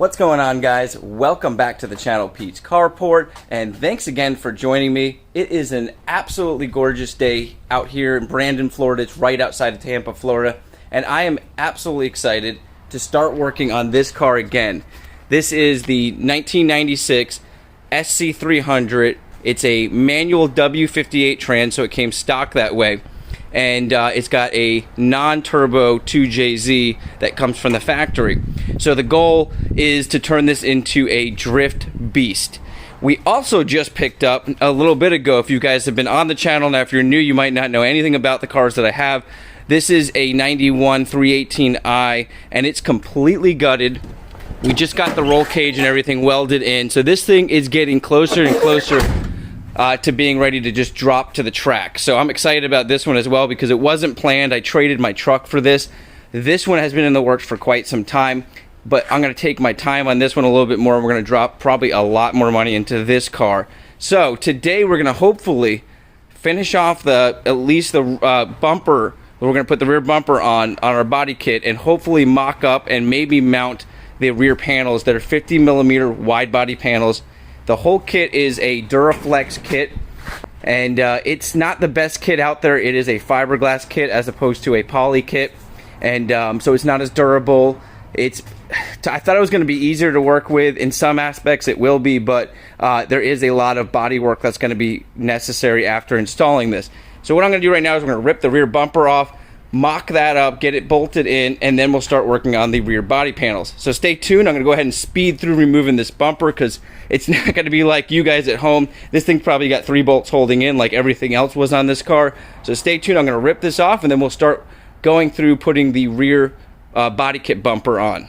What's going on, guys? Welcome back to the channel, Pete's Carport, and thanks again for joining me. It is an absolutely gorgeous day out here in Brandon, Florida. It's right outside of Tampa, Florida, and I am absolutely excited to start working on this car again. This is the 1996 SC300. It's a manual W58 trans, so it came stock that way. And it's got a non-turbo 2JZ that comes from the factory. So the goal is to turn this into a drift beast. We also just picked up a little bit ago, if you guys have been on the channel, now if you're new you might not know anything about the cars that I have. This is a 91 318i and it's completely gutted. We just got the roll cage and everything welded in, so this thing is getting closer and closer to being ready to just drop to the track. So I'm excited about this one as well because it wasn't planned. I traded my truck for this. This one has been in the works for quite some time, but I'm going to take my time on this one a little bit more. We're going to drop probably a lot more money into this car. So today we're going to hopefully finish off at least the bumper. We're going to put the rear bumper on our body kit and hopefully mock up and maybe mount the rear panels that are 50mm wide body panels. The whole kit is a Duraflex kit, and it's not the best kit out there. It is a fiberglass kit as opposed to a poly kit, and so it's not as durable. I thought it was going to be easier to work with. In some aspects it will be, but there is a lot of body work that's going to be necessary after installing this. So what I'm going to do right now is we're going to rip the rear bumper off, mock that up, get it bolted in, and then we'll start working on the rear body panels. So stay tuned. I'm going to go ahead and speed through removing this bumper because it's not going to be like you guys at home. This thing probably got 3 bolts holding in like everything else was on this car. So stay tuned. I'm going to rip this off and then we'll start going through putting the rear body kit bumper on.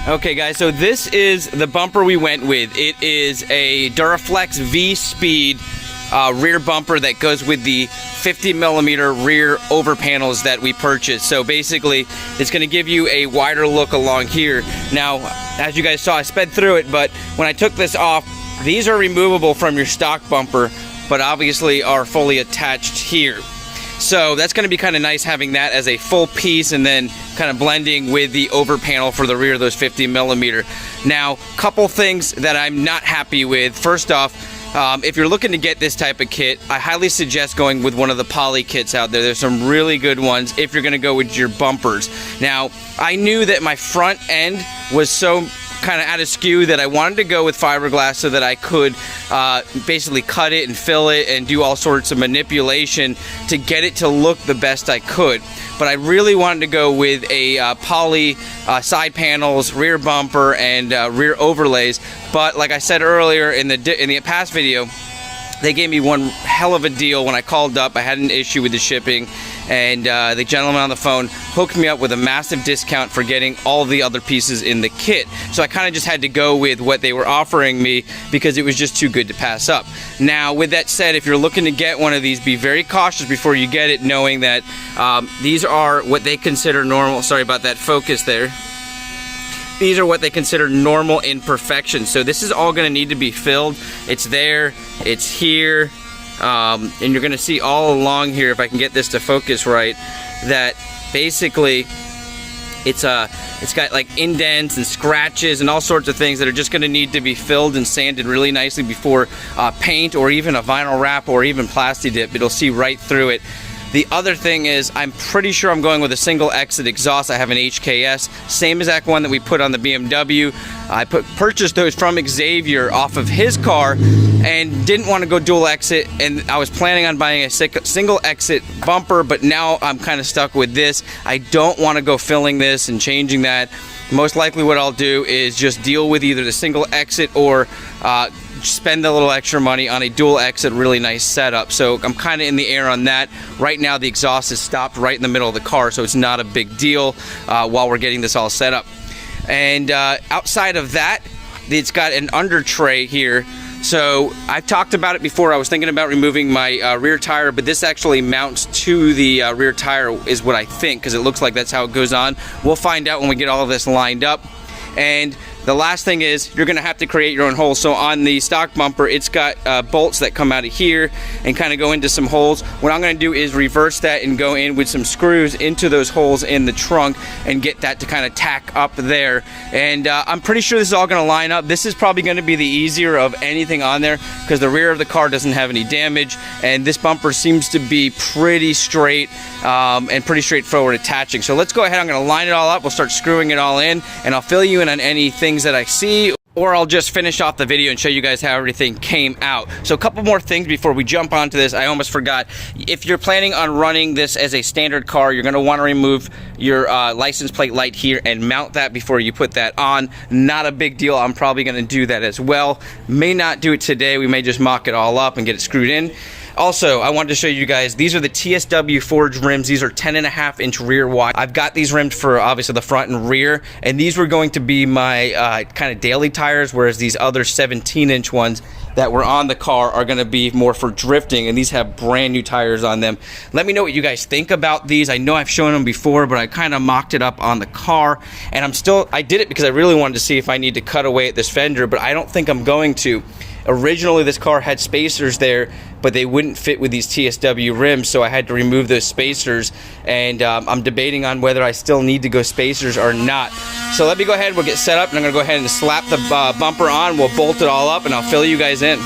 Okay guys, so this is the bumper we went with. It is a Duraflex V-Speed rear bumper that goes with the 50mm rear over panels that we purchased. So basically, it's going to give you a wider look along here. Now, as you guys saw, I sped through it, but when I took this off, these are removable from your stock bumper, but obviously are fully attached here. So that's going to be kind of nice having that as a full piece and then kind of blending with the over panel for the rear of those 50mm. Now, couple things that I'm not happy with. First off, if you're looking to get this type of kit, I highly suggest going with one of the poly kits out there. There's some really good ones if you're going to go with your bumpers. Now, I knew that my front end was so kind of at a skew that I wanted to go with fiberglass so that I could basically cut it and fill it and do all sorts of manipulation to get it to look the best I could. But I really wanted to go with a poly side panels, rear bumper, and rear overlays. But like I said earlier in the past video, they gave me one hell of a deal when I called up. I had an issue with the shipping, and the gentleman on the phone hooked me up with a massive discount for getting all the other pieces in the kit. So I kind of just had to go with what they were offering me because it was just too good to pass up. Now, with that said, if you're looking to get one of these, be very cautious before you get it, knowing that these are what they consider normal. Sorry about that focus there. These are what they consider normal imperfections. So this is all gonna need to be filled. It's there, it's here, and you're gonna see all along here, if I can get this to focus right, that basically it's got like indents and scratches and all sorts of things that are just gonna need to be filled and sanded really nicely before paint or even a vinyl wrap or even plasti dip. It'll see right through it. The other thing is, I'm pretty sure I'm going with a single exit exhaust. I have an HKS, same exact one that we put on the BMW. I purchased those from Xavier off of his car and didn't want to go dual exit, and I was planning on buying a single exit bumper, but now I'm kind of stuck with this. I don't want to go filling this and changing that. Most likely what I'll do is just deal with either the single exit or spend a little extra money on a dual exit really nice setup. So I'm kind of in the air on that. Right now the exhaust is stopped right in the middle of the car, so it's not a big deal while we're getting this all set up. And outside of that, it's got an under tray here. So I've talked about it before. I was thinking about removing my rear tire, but this actually mounts to the rear tire is what I think, because it looks like that's how it goes on. We'll find out when we get all of this lined up. And the last thing is, you're gonna have to create your own holes. So on the stock bumper, it's got bolts that come out of here and kind of go into some holes. What I'm gonna do is reverse that and go in with some screws into those holes in the trunk and get that to kind of tack up there. And I'm pretty sure this is all gonna line up. This is probably gonna be the easier of anything on there because the rear of the car doesn't have any damage, and this bumper seems to be pretty straight and pretty straightforward attaching. So let's go ahead, I'm gonna line it all up, we'll start screwing it all in, and I'll fill you in on any things that I see, or I'll just finish off the video and show you guys how everything came out. So a couple more things before we jump onto this. I almost forgot. If you're planning on running this as a standard car, you're gonna wanna remove your license plate light here and mount that before you put that on. Not a big deal. I'm probably gonna do that as well. May not do it today. We may just mock it all up and get it screwed in. Also, I wanted to show you guys, these are the TSW forged rims. These are 10.5-inch rear wide. I've got these rimmed for obviously the front and rear, and these were going to be my kind of daily tires, whereas these other 17-inch ones that were on the car are gonna be more for drifting, and these have brand new tires on them. Let me know what you guys think about these. I know I've shown them before, but I kind of mocked it up on the car, and I did it because I really wanted to see if I need to cut away at this fender, but I don't think I'm going to. Originally, this car had spacers there, but they wouldn't fit with these TSW rims, so I had to remove those spacers, and I'm debating on whether I still need to go spacers or not. So let me go ahead, we'll get set up, and I'm gonna go ahead and slap the bumper on, we'll bolt it all up, and I'll fill you guys in.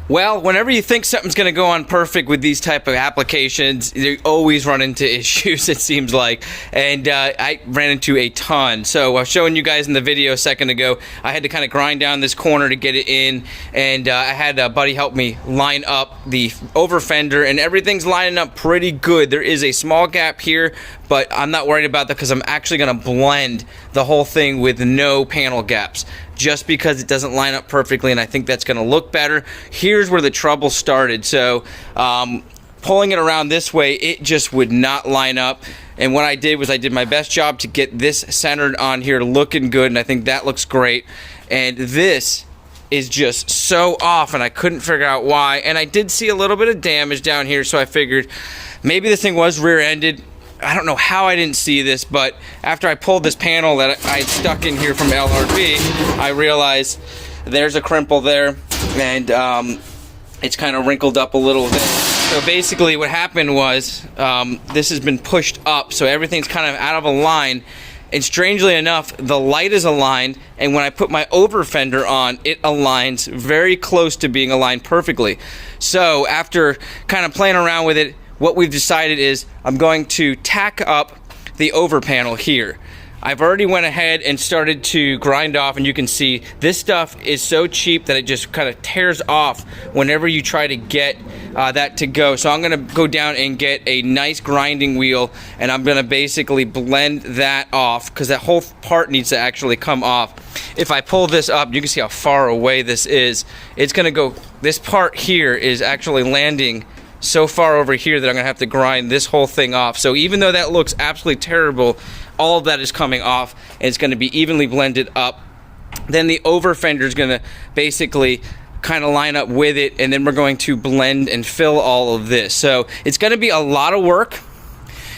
Well, whenever you think something's going to go on perfect with these type of applications, you always run into issues, it seems like. And I ran into a ton. So I was showing you guys in the video a second ago, I had to kind of grind down this corner to get it in. And I had a buddy help me line up the over fender, and everything's lining up pretty good. There is a small gap here, but I'm not worried about that because I'm actually going to blend the whole thing with no panel gaps, just because it doesn't line up perfectly, and I think that's going to look better. Here's where the trouble started. So pulling it around this way, it just would not line up. And what I did was I did my best job to get this centered on here, looking good, and I think that looks great. And this is just so off, and I couldn't figure out why. And I did see a little bit of damage down here, so I figured maybe this thing was rear-ended. I don't know how I didn't see this, but after I pulled this panel that I stuck in here from LRB, I realized there's a crimple there, and it's kind of wrinkled up a little bit. So basically what happened was this has been pushed up, so everything's kind of out of a line. And strangely enough, the light is aligned, and when I put my over fender on, it aligns very close to being aligned perfectly. So after kind of playing around with it, what we've decided is I'm going to tack up the over panel here. I've already went ahead and started to grind off, and you can see this stuff is so cheap that it just kind of tears off whenever you try to get that to go. So I'm gonna go down and get a nice grinding wheel, and I'm gonna basically blend that off, because that whole part needs to actually come off. If I pull this up, you can see how far away this is. It's gonna go, this part here is actually landing so far over here that I'm gonna have to grind this whole thing off. So even though that looks absolutely terrible, all of that is coming off, and it's gonna be evenly blended up. Then the over fender is gonna basically kind of line up with it, and then we're going to blend and fill all of this. So it's gonna be a lot of work,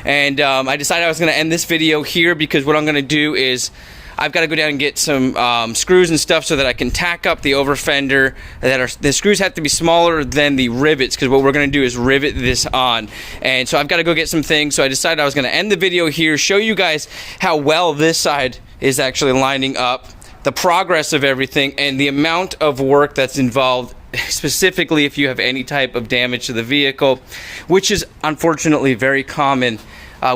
and I decided I was gonna end this video here, because what I'm gonna do is I've got to go down and get some screws and stuff so that I can tack up the over fender. The screws have to be smaller than the rivets, because what we're going to do is rivet this on. And so I've got to go get some things. So I decided I was going to end the video here, show you guys how well this side is actually lining up, the progress of everything, and the amount of work that's involved, specifically if you have any type of damage to the vehicle, which is unfortunately very common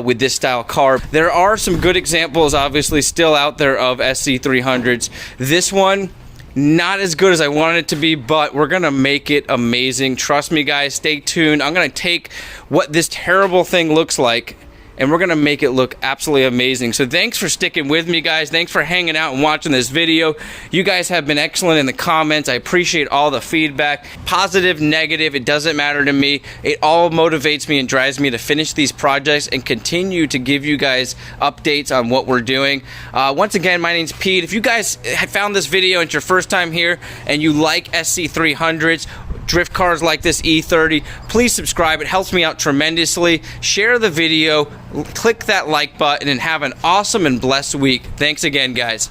with this style car. There are some good examples obviously still out there of SC300s. This one, not as good as I wanted it to be, but we're gonna make it amazing. Trust me guys, stay tuned. I'm gonna take what this terrible thing looks like, and we're gonna make it look absolutely amazing. So thanks for sticking with me, guys. Thanks for hanging out and watching this video. You guys have been excellent in the comments. I appreciate all the feedback. Positive, negative, it doesn't matter to me. It all motivates me and drives me to finish these projects and continue to give you guys updates on what we're doing. Once again, my name's Pete. If you guys have found this video and it's your first time here and you like SC300s, drift cars like this E30, please subscribe. It helps me out tremendously. Share the video, click that like button, and have an awesome and blessed week. Thanks again, guys.